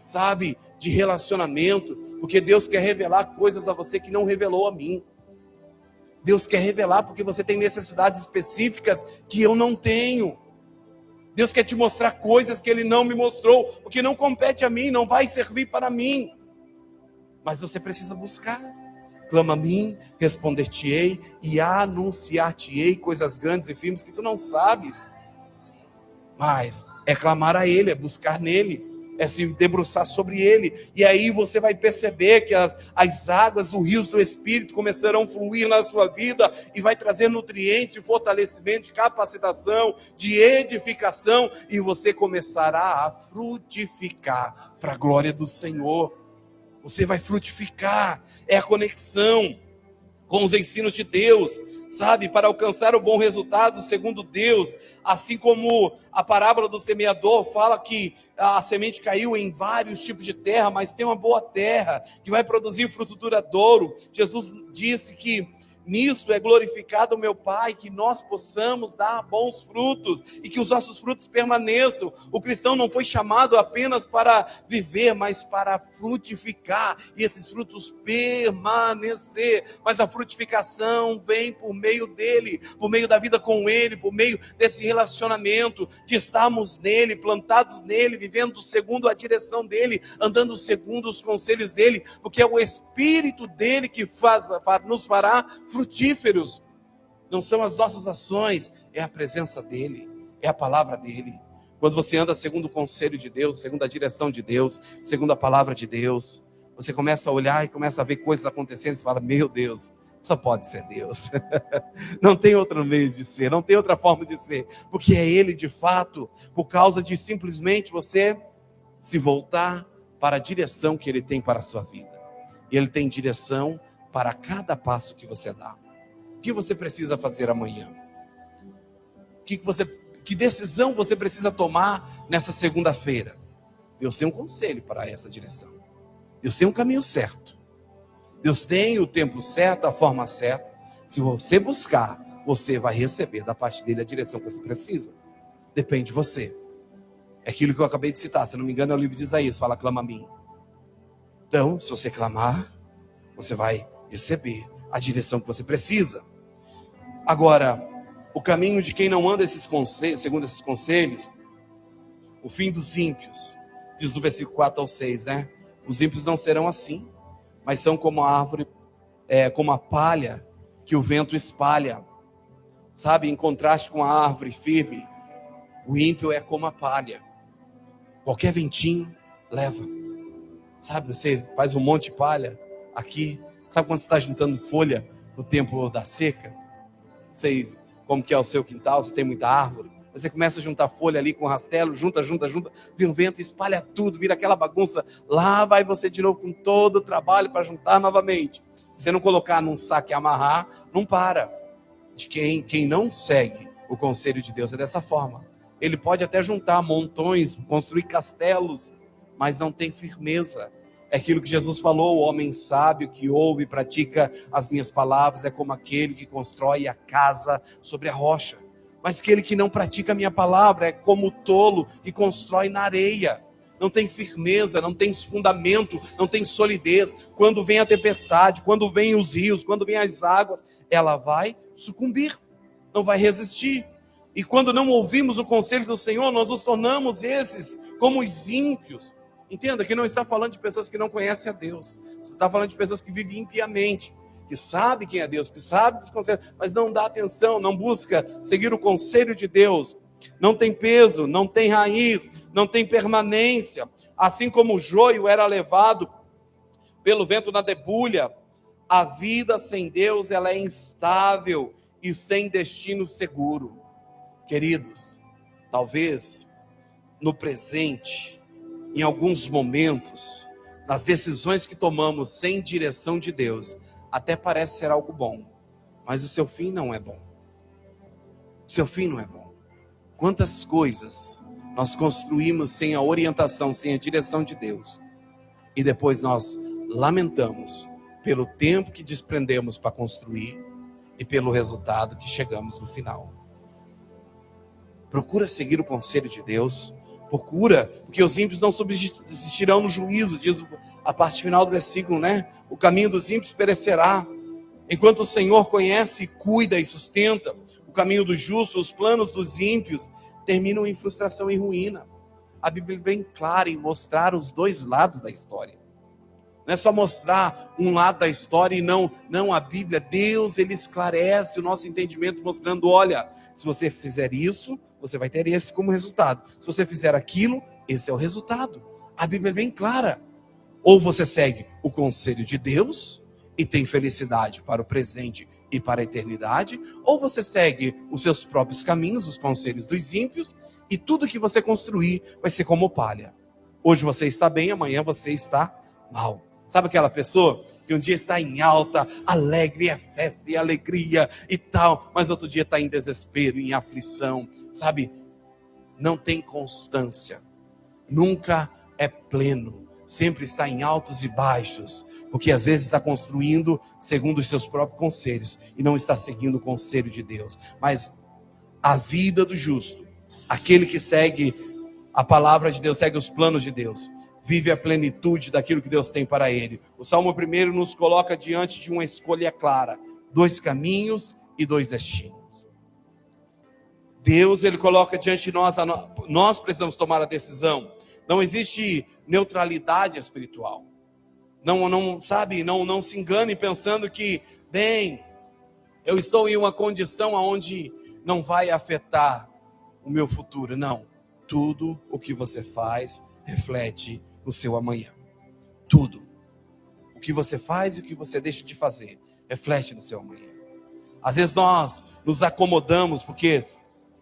sabe? De relacionamento. Porque Deus quer revelar coisas a você que não revelou a mim. Deus quer revelar porque você tem necessidades específicas que eu não tenho. Deus quer te mostrar coisas que Ele não me mostrou, porque não compete a mim, não vai servir para mim. Mas você precisa buscar. Clama a mim, responder-te-ei e anunciar-te-ei coisas grandes e firmes que tu não sabes. Mas é clamar a Ele, é buscar nele, é se debruçar sobre Ele. E aí você vai perceber que as águas do rio do Espírito começarão a fluir na sua vida e vai trazer nutrientes de fortalecimento, de capacitação, de edificação. E você começará a frutificar para a glória do Senhor. Você vai frutificar, é a conexão com os ensinos de Deus, sabe? Para alcançar o bom resultado segundo Deus. Assim como a parábola do semeador fala que a semente caiu em vários tipos de terra, mas tem uma boa terra, que vai produzir fruto duradouro. Jesus disse que nisso é glorificado o meu Pai, que nós possamos dar bons frutos e que os nossos frutos permaneçam. O cristão não foi chamado apenas para viver, mas para frutificar e esses frutos permanecer. Mas a frutificação vem por meio dele, por meio da vida com ele, por meio desse relacionamento, de estarmos nele, plantados nele, vivendo segundo a direção dele, andando segundo os conselhos dele, porque é o Espírito dele que nos fará frutíferos. Não são as nossas ações, é a presença dele, é a palavra dele. Quando você anda segundo o conselho de Deus, segundo a direção de Deus, segundo a palavra de Deus, você começa a olhar e começa a ver coisas acontecendo e você fala, meu Deus, só pode ser Deus. Não tem outro meio de ser, não tem outra forma de ser, porque é Ele de fato, por causa de simplesmente você se voltar para a direção que Ele tem para a sua vida. E Ele tem direção para cada passo que você dá. O que você precisa fazer amanhã? Que decisão você precisa tomar nessa segunda-feira? Deus tem um conselho para essa direção. Deus tem um caminho certo. Deus tem o tempo certo, a forma certa. Se você buscar, você vai receber da parte dele a direção que você precisa. Depende de você. É aquilo que eu acabei de citar, se não me engano é o livro de Isaías, fala, clama a mim. Então, se você clamar, você vai receber a direção que você precisa. Agora, o caminho de quem não anda segundo esses conselhos, o fim dos ímpios, diz no versículo 4 ao 6, né? Os ímpios não serão assim, mas são como a árvore, como a palha que o vento espalha. Sabe, em contraste com a árvore firme, o ímpio é como a palha. Qualquer ventinho leva. Sabe, você faz um monte de palha aqui. Sabe quando você está juntando folha no tempo da seca? Sei como que é o seu quintal, se tem muita árvore. Você começa a juntar folha ali com rastelo, junta, vem o vento, espalha tudo, vira aquela bagunça. Lá vai você de novo com todo o trabalho para juntar novamente. Se você não colocar num saco e amarrar, não para. De quem não segue o conselho de Deus é dessa forma. Ele pode até juntar montões, construir castelos, mas não tem firmeza. É aquilo que Jesus falou, o homem sábio que ouve e pratica as minhas palavras é como aquele que constrói a casa sobre a rocha. Mas aquele que não pratica a minha palavra é como o tolo que constrói na areia. Não tem firmeza, não tem fundamento, não tem solidez. Quando vem a tempestade, quando vem os rios, quando vem as águas, ela vai sucumbir, não vai resistir. E quando não ouvimos o conselho do Senhor, nós nos tornamos esses como os ímpios. Entenda que não está falando de pessoas que não conhecem a Deus. Você está falando de pessoas que vivem impiamente, que sabe quem é Deus, que sabe dos conselhos, mas não dá atenção, não busca seguir o conselho de Deus. Não tem peso, não tem raiz, não tem permanência. Assim como o joio era levado pelo vento na debulha, a vida sem Deus ela é instável e sem destino seguro. Queridos, talvez no presente, em alguns momentos, nas decisões que tomamos sem direção de Deus, até parece ser algo bom, mas o seu fim não é bom. O seu fim não é bom. Quantas coisas nós construímos sem a orientação, sem a direção de Deus, e depois nós lamentamos pelo tempo que desprendemos para construir e pelo resultado que chegamos no final. Procura seguir o conselho de Deus. Procura, porque os ímpios não subsistirão no juízo, diz a parte final do versículo, né? O caminho dos ímpios perecerá, enquanto o Senhor conhece, cuida e sustenta o caminho do justo. Os planos dos ímpios terminam em frustração e ruína. A Bíblia é bem clara em mostrar os dois lados da história. Não é só mostrar um lado da história e não a Bíblia. Deus, ele esclarece o nosso entendimento mostrando, olha, se você fizer isso, você vai ter esse como resultado. Se você fizer aquilo, esse é o resultado. A Bíblia é bem clara. Ou você segue o conselho de Deus e tem felicidade para o presente e para a eternidade, ou você segue os seus próprios caminhos, os conselhos dos ímpios, e tudo que você construir vai ser como palha. Hoje você está bem, amanhã você está mal. Sabe aquela pessoa que um dia está em alta, alegre, é festa e alegria e tal, mas outro dia está em desespero, em aflição, sabe? Não tem constância, nunca é pleno, sempre está em altos e baixos, porque às vezes está construindo segundo os seus próprios conselhos e não está seguindo o conselho de Deus. Mas a vida do justo, aquele que segue a palavra de Deus, segue os planos de Deus, vive a plenitude daquilo que Deus tem para ele. O Salmo 1 nos coloca diante de uma escolha clara, 2 caminhos e 2 destinos. Deus, ele coloca diante de nós, nós precisamos tomar a decisão. Não existe neutralidade espiritual. Não se engane pensando que, bem, eu estou em uma condição onde não vai afetar o meu futuro. Não, tudo o que você faz reflete no seu amanhã. Tudo. O que você faz e o que você deixa de fazer reflete no seu amanhã. Às vezes nós nos acomodamos porque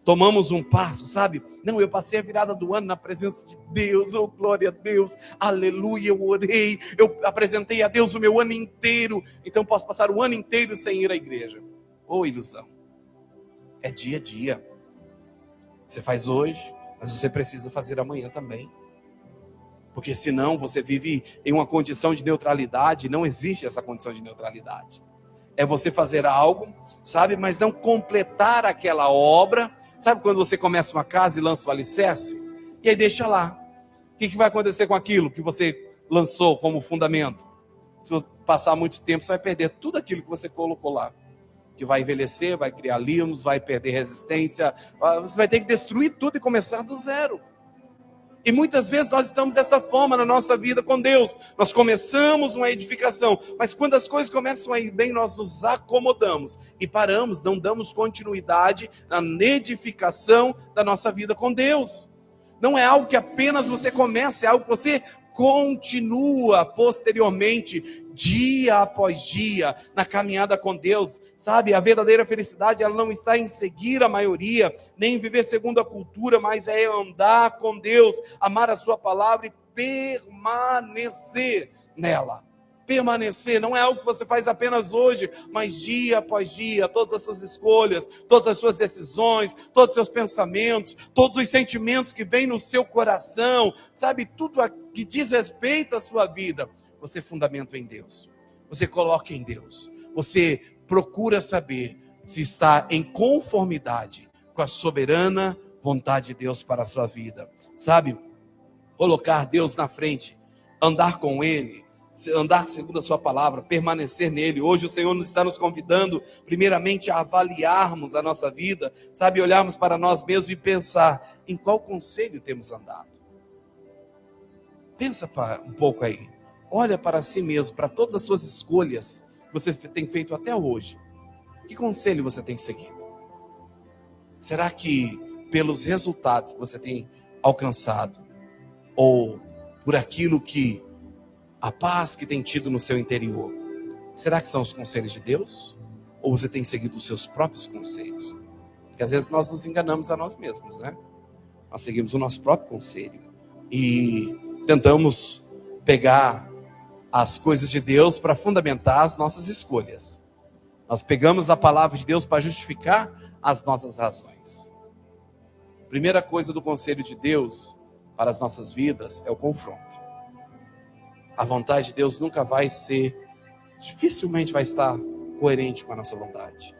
tomamos um passo, sabe? Não, eu passei a virada do ano na presença de Deus, oh glória a Deus, aleluia, eu orei, eu apresentei a Deus o meu ano inteiro, então posso passar o ano inteiro sem ir à igreja. Oh ilusão, é dia a dia, você faz hoje, mas você precisa fazer amanhã também, porque senão você vive em uma condição de neutralidade. Não existe essa condição de neutralidade, é você fazer algo, sabe, mas não completar aquela obra. Sabe quando você começa uma casa e lança o alicerce? E aí deixa lá. O que vai acontecer com aquilo que você lançou como fundamento? Se você passar muito tempo, você vai perder tudo aquilo que você colocou lá. Que vai envelhecer, vai criar limos, vai perder resistência. Você vai ter que destruir tudo e começar do zero. E muitas vezes nós estamos dessa forma na nossa vida com Deus. Nós começamos uma edificação, mas quando as coisas começam a ir bem, nós nos acomodamos e paramos, não damos continuidade na edificação da nossa vida com Deus. Não é algo que apenas você começa, é algo que você continua posteriormente, dia após dia, na caminhada com Deus, sabe? A verdadeira felicidade, ela não está em seguir a maioria, nem em viver segundo a cultura, mas é andar com Deus, amar a sua palavra e permanecer nela. Permanecer não é algo que você faz apenas hoje, mas dia após dia, todas as suas escolhas, todas as suas decisões, todos os seus pensamentos, todos os sentimentos que vêm no seu coração, sabe, tudo que diz respeito à sua vida, você fundamenta em Deus, você coloca em Deus, você procura saber se está em conformidade com a soberana vontade de Deus para a sua vida, sabe, colocar Deus na frente, andar com Ele, andar segundo a sua palavra, permanecer nele. Hoje o Senhor está nos convidando primeiramente a avaliarmos a nossa vida, sabe, olharmos para nós mesmos e pensar em qual conselho temos andado. Pensa um pouco aí, olha para si mesmo, para todas as suas escolhas que você tem feito até hoje, que conselho você tem seguido? Será que pelos resultados que você tem alcançado, ou por aquilo que a paz que tem tido no seu interior, será que são os conselhos de Deus? Ou você tem seguido os seus próprios conselhos? Porque às vezes nós nos enganamos a nós mesmos, né? Nós seguimos o nosso próprio conselho e tentamos pegar as coisas de Deus para fundamentar as nossas escolhas. Nós pegamos a palavra de Deus para justificar as nossas razões. Primeira coisa do conselho de Deus para as nossas vidas é o confronto. A vontade de Deus nunca vai ser dificilmente vai estar coerente com a nossa vontade.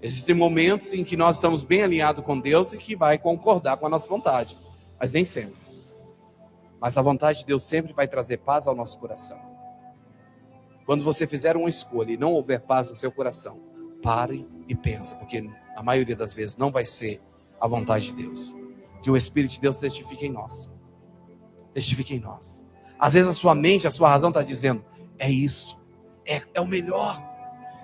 Existem momentos em que nós estamos bem alinhados com Deus e que vai concordar com a nossa vontade, mas nem sempre. Mas a vontade de Deus sempre vai trazer paz ao nosso coração. Quando você fizer uma escolha e não houver paz no seu coração, pare e pense, porque a maioria das vezes não vai ser a vontade de Deus. Que o Espírito de Deus testifique em nós. Testifique em nós. Às vezes a sua mente, a sua razão está dizendo, é isso, é o melhor.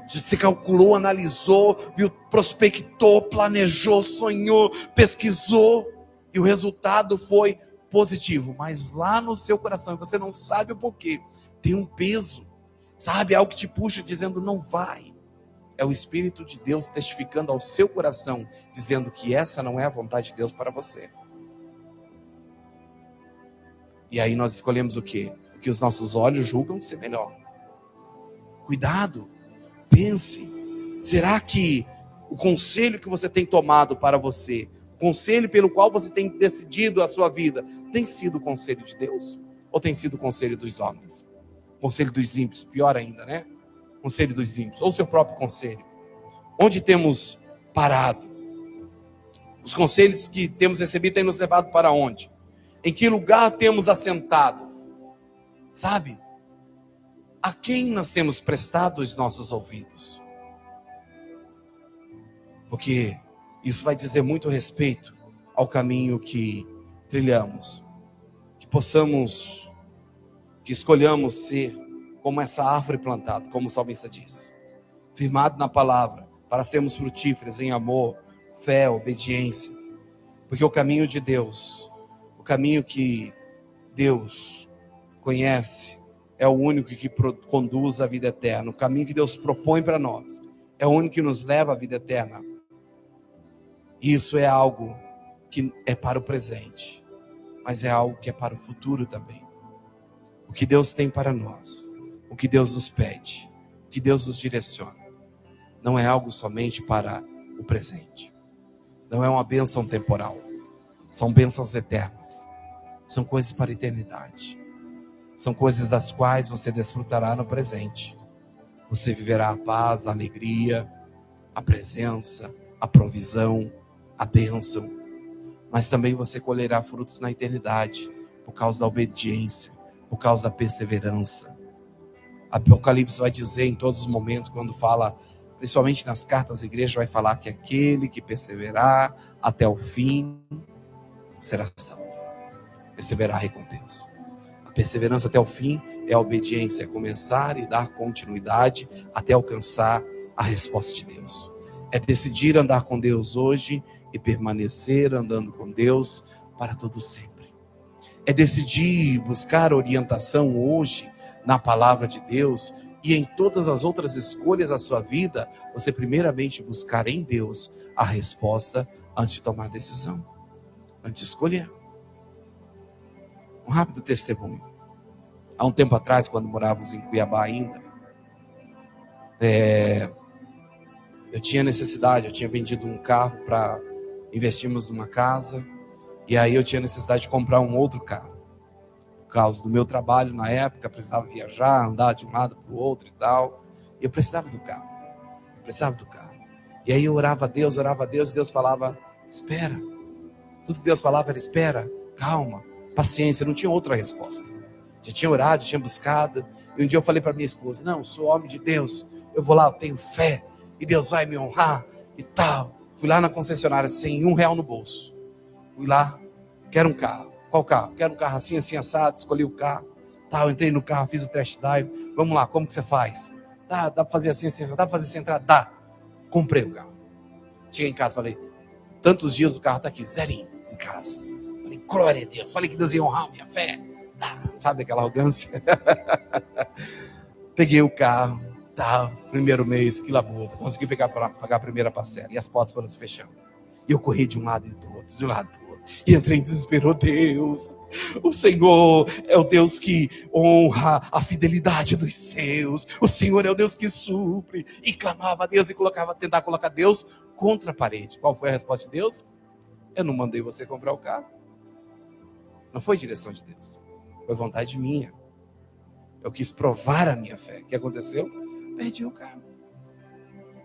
Você calculou, analisou, viu, prospectou, planejou, sonhou, pesquisou, e o resultado foi positivo. Mas lá no seu coração, você não sabe o porquê, tem um peso, sabe, algo que te puxa dizendo não vai. É o Espírito de Deus testificando ao seu coração, dizendo que essa não é a vontade de Deus para você. E aí nós escolhemos o quê? O que os nossos olhos julgam ser melhor. Cuidado, pense. Será que o conselho que você tem tomado para você, o conselho pelo qual você tem decidido a sua vida, tem sido o conselho de Deus? Ou tem sido o conselho dos homens? Conselho dos ímpios, pior ainda, né? Conselho dos ímpios, ou seu próprio conselho. Onde temos parado? Os conselhos que temos recebido têm nos levado para onde? Em que lugar temos assentado? Sabe? A quem nós temos prestado os nossos ouvidos? Porque isso vai dizer muito respeito ao caminho que trilhamos. Que escolhamos ser como essa árvore plantada, como o salmista diz. Firmado na palavra, para sermos frutíferos em amor, fé, obediência. Porque o caminho de Deus, o caminho que Deus conhece, é o único que conduz à vida eterna. O caminho que Deus propõe para nós é o único que nos leva à vida eterna. E isso é algo que é para o presente, mas é algo que é para o futuro também. O que Deus tem para nós, o que Deus nos pede, o que Deus nos direciona, não é algo somente para o presente. Não é uma bênção temporal. São bênçãos eternas. São coisas para a eternidade. São coisas das quais você desfrutará no presente. Você viverá a paz, a alegria, a presença, a provisão, a bênção. Mas também você colherá frutos na eternidade, por causa da obediência, por causa da perseverança. Apocalipse vai dizer em todos os momentos, quando fala, principalmente nas cartas à igreja, vai falar que aquele que perseverar até o fim será salvo. Receberá a recompensa. A perseverança até o fim é a obediência, é começar e dar continuidade até alcançar a resposta de Deus. É decidir andar com Deus hoje e permanecer andando com Deus para todo sempre. É decidir buscar orientação hoje na palavra de Deus e em todas as outras escolhas da sua vida, você primeiramente buscar em Deus a resposta antes de tomar a decisão, antes de escolher. Um rápido testemunho. Há um tempo atrás, quando morávamos em Cuiabá ainda, eu tinha necessidade, eu tinha vendido um carro para investirmos numa casa, e aí eu tinha necessidade de comprar um outro carro. Por causa do meu trabalho na época, precisava viajar, andar de um lado para o outro e tal, e eu precisava do carro. E aí eu orava a Deus, e Deus falava, espera. Tudo que Deus falava era espera, calma, paciência, não tinha outra resposta. Já tinha orado, já tinha buscado, e um dia eu falei para minha esposa, não, sou homem de Deus, eu vou lá, eu tenho fé, e Deus vai me honrar e tal. Fui lá na concessionária sem R$1 no bolso. Fui lá, quero um carro. Qual carro? Quero um carro assim, assim, assado. Escolhi o carro. Tal, entrei no carro, fiz o test drive. Vamos lá, como que você faz? Dá para fazer assim, assim, dá para fazer sem entrar? Dá. Comprei o carro. Cheguei em casa, falei, tantos dias o carro tá aqui, zerinho, em casa. Falei, glória a Deus. Falei que Deus ia honrar a minha fé. Dá. Sabe aquela arrogância? Peguei o carro. Tá, primeiro mês, que labuta, consegui pagar a primeira parcela, e as portas foram se fechando, e eu corri de um lado e do outro, e entrei em desespero. Deus, o Senhor é o Deus que honra a fidelidade dos seus, o Senhor é o Deus que supre, e clamava a Deus, e tentar colocar Deus contra a parede. Qual foi a resposta de Deus? Eu não mandei você comprar o carro, não foi direção de Deus, foi vontade minha. Eu quis provar a minha fé. O que aconteceu? Perdi o carro.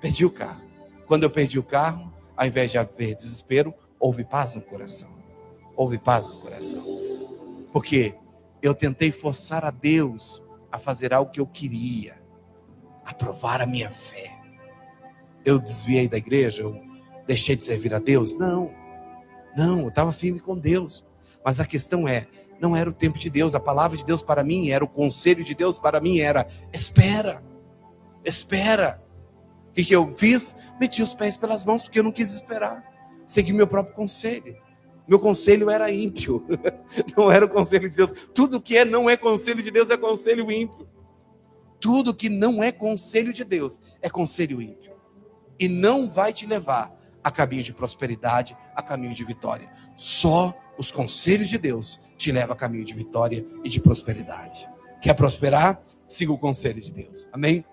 Perdi o carro. Quando eu perdi o carro, ao invés de haver desespero, houve paz no coração. Houve paz no coração. Porque eu tentei forçar a Deus a fazer algo que eu queria. A provar a minha fé. Eu desviei da igreja? Eu deixei de servir a Deus? Não, eu estava firme com Deus. Mas a questão é, não era o tempo de Deus. A palavra de Deus para mim era, o conselho de Deus para mim era, espera. O que eu fiz? Meti os pés pelas mãos, porque eu não quis esperar. Segui meu próprio conselho. Meu conselho era ímpio. Não era o conselho de Deus. Tudo que não é conselho de Deus é conselho ímpio. Tudo que não é conselho de Deus é conselho ímpio. E não vai te levar a caminho de prosperidade, a caminho de vitória. Só os conselhos de Deus te levam a caminho de vitória e de prosperidade. Quer prosperar? Siga o conselho de Deus. Amém?